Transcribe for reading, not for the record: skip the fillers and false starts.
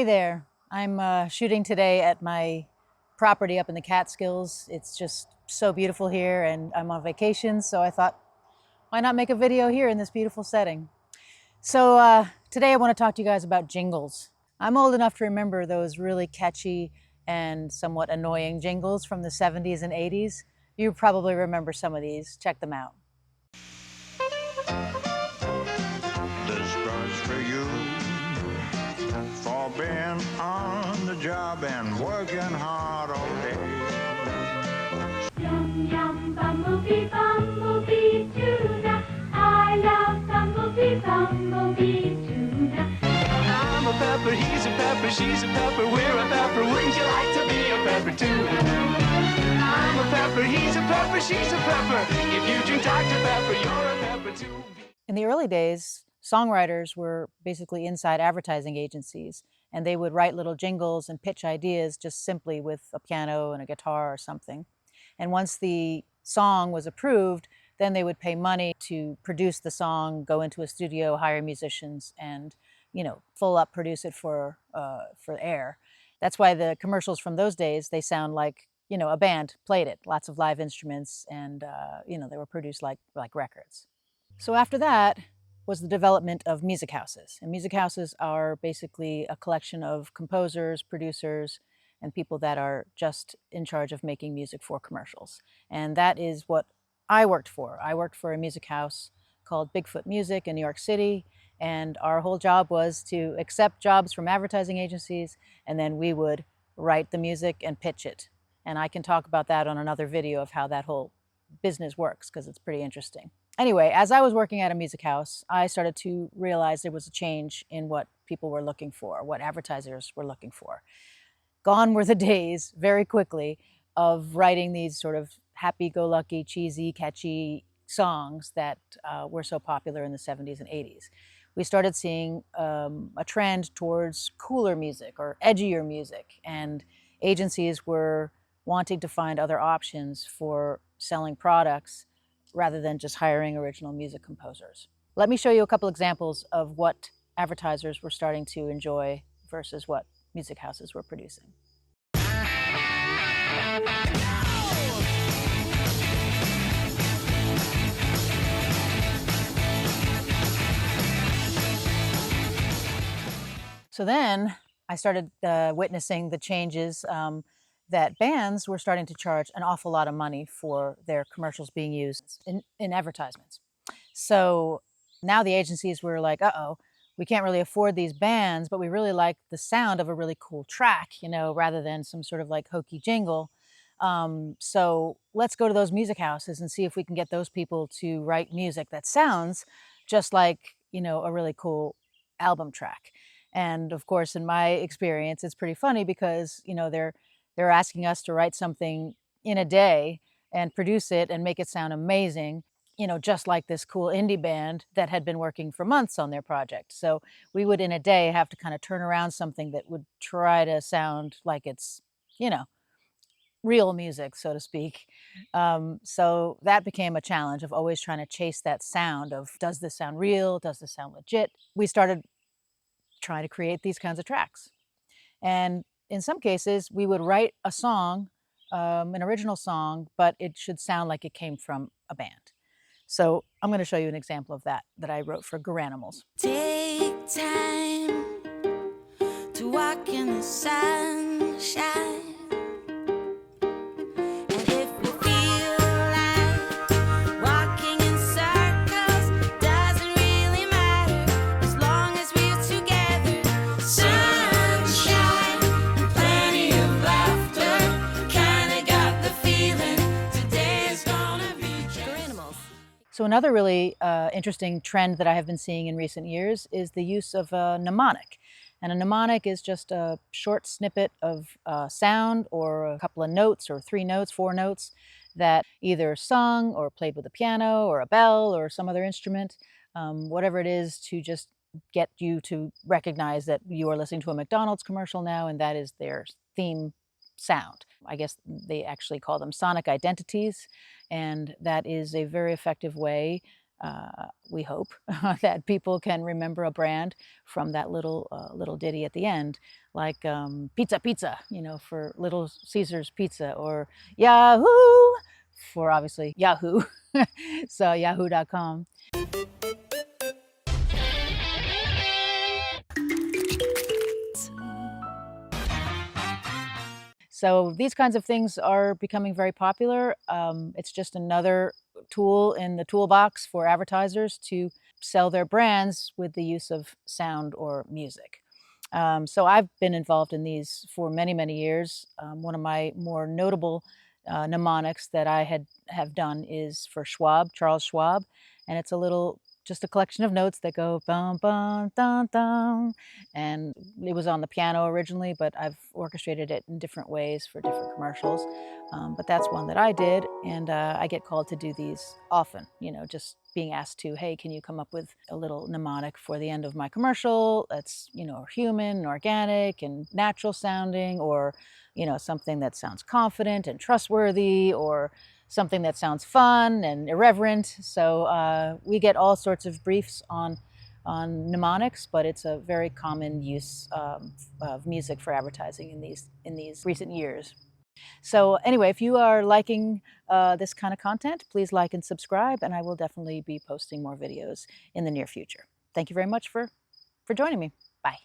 Hey there, I'm shooting today at my property up in the Catskills. It's just so beautiful here and I'm on vacation, so I thought, why not make a video here in this beautiful setting? So today I want to talk to you guys about jingles. I'm old enough to remember those really catchy and somewhat annoying jingles from the 70s and 80s. You probably remember some of these. Check them out. This goes for you for being on the job and working hard all day. Yum yum bumblebee, bumblebee tuna. I love bumblebee tuna. I'm a pepper, he's a pepper, she's a pepper, we're a pepper. Wouldn't you like to be a pepper too? I'm a pepper, he's a pepper, she's a pepper. If you drink Dr. Pepper, you're a pepper too. In the early days, songwriters were basically inside advertising agencies, and they would write little jingles and pitch ideas just simply with a piano and a guitar or something. And once the song was approved, then they would pay money to produce the song, go into a studio, hire musicians, and full up produce it for air. That's why the commercials from those days, they sound like a band played it, lots of live instruments, and they were produced like records. So after that was the development of music houses. And music houses are basically a collection of composers, producers, and people that are just in charge of making music for commercials. And that is what I worked for. I worked for a music house called Bigfoot Music in New York City. And our whole job was to accept jobs from advertising agencies, and then we would write the music and pitch it. And I can talk about that on another video of how that whole business works, because it's pretty interesting. Anyway, as I was working at a music house, I started to realize there was a change in what people were looking for, what advertisers were looking for. Gone were the days, very quickly, of writing these sort of happy-go-lucky, cheesy, catchy songs that were so popular in the 70s and 80s. We started seeing a trend towards cooler music or edgier music, and agencies were wanting to find other options for selling products rather than just hiring original music composers. Let me show you a couple examples of what advertisers were starting to enjoy versus what music houses were producing. So then I started witnessing the changes that bands were starting to charge an awful lot of money for their commercials being used in advertisements. So now the agencies were like, uh-oh, we can't really afford these bands, but we really like the sound of a really cool track, rather than some sort of like hokey jingle. So let's go to those music houses and see if we can get those people to write music that sounds just like, a really cool album track. And of course, in my experience, it's pretty funny because, they're asking us to write something in a day and produce it and make it sound amazing, just like this cool indie band that had been working for months on their project. So we would in a day have to kind of turn around something that would try to sound like it's, real music, so to speak. So that became a challenge of always trying to chase that sound of, does this sound real? Does this sound legit? We started trying to create these kinds of tracks. And in some cases, we would write a song, an original song, but it should sound like it came from a band. So I'm going to show you an example of that I wrote for Garanimals. Take time to walk in the sunshine. And if we feel like walking in circles, doesn't really matter as long as we're together. Sunshine and plenty of laughter. Kinda got the feeling today's gonna be Garanimals. So another really interesting trend that I have been seeing in recent years is the use of a mnemonic. And a mnemonic is just a short snippet of sound or a couple of notes or 3 notes, 4 notes that either sung or played with a piano or a bell or some other instrument, whatever it is, to just get you to recognize that you are listening to a McDonald's commercial now and that is their theme sound. I guess they actually call them sonic identities, and that is a very effective way we hope that people can remember a brand from that little ditty at the end, like pizza pizza, for Little Caesars Pizza, or Yahoo for obviously Yahoo. So yahoo.com. So these kinds of things are becoming very popular. It's just another tool in the toolbox for advertisers to sell their brands with the use of sound or music. So I've been involved in these for many, many years. One of my more notable mnemonics that I have done is for Schwab, Charles Schwab, and it's just a collection of notes that go bum bum dum dum, and it was on the piano originally, but I've orchestrated it in different ways for different commercials. But that's one that I did, and I get called to do these often. Just being asked to, hey, can you come up with a little mnemonic for the end of my commercial that's human, organic, and natural sounding, or something that sounds confident and trustworthy, or something that sounds fun and irreverent. So we get all sorts of briefs on mnemonics, but it's a very common use of music for advertising in these recent years. So anyway, if you are liking this kind of content, please like and subscribe, and I will definitely be posting more videos in the near future. Thank you very much for joining me. Bye.